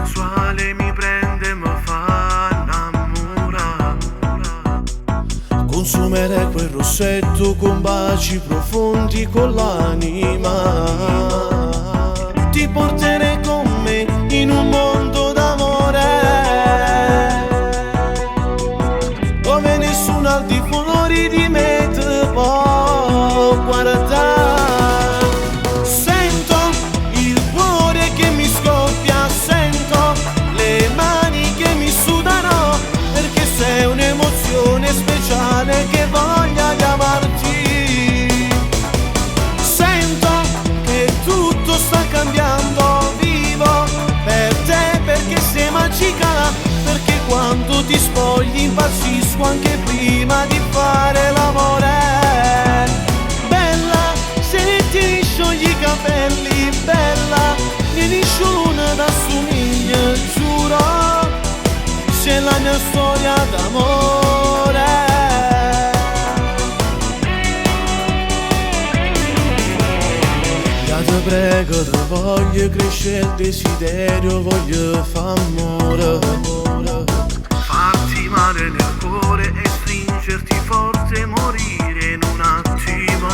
sensuale mi prende e mi fa innamorare. Consumerei quel rossetto con baci profondi con l'anima. Ti porterei con me in un mondo d'amore, dove nessuno al di fuori di me ti può guardare. Sento il cuore che mi scoppia, sento le mani che mi sudano, perché sei un'emozione speciale che voglia chiamarti. Sento che tutto sta cambiando, vivo per te perché sei magica, perché quando ti spogli impazzisco anche prima di fare l'amore. Bella, se ti sciogli i capelli, bella, nessuno t'assomiglia, giuro, c'è la mia storia d'amore. Ti prego, ti voglio, cresce il desiderio, voglio far amore. Farti male nel cuore e stringerti forte, morire in un attimo.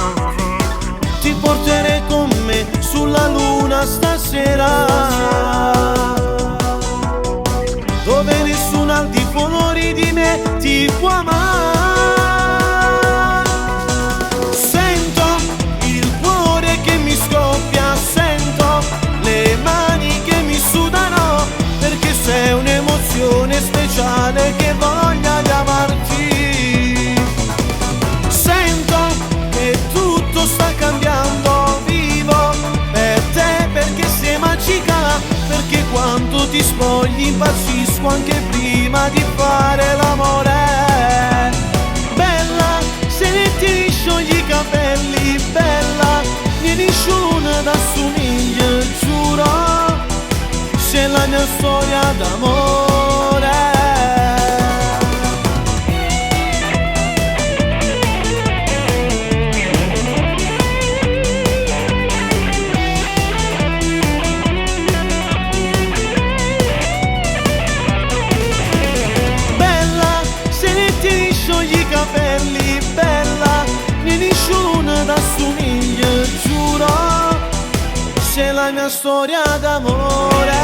Ti porterei con me sulla luna stasera, dove nessuno al di fuori di me ti può amare. Sento il cuore che mi scoppia, sento le mani che mi sudano, perché sei un'emozione speciale che voglia chiamarti. Sento che tutto sta cambiando, vivo per te perché sei magica, perché quando ti spogli impazzisco anche prima di fare l'amore. Bella, se ti sciogli i capelli, bella, nessuno t'assomiglia, giuro, c'è la mia storia d'amore. Capelli, bella, nessuno t'assomiglia, giuro, c'è la mia storia d'amore.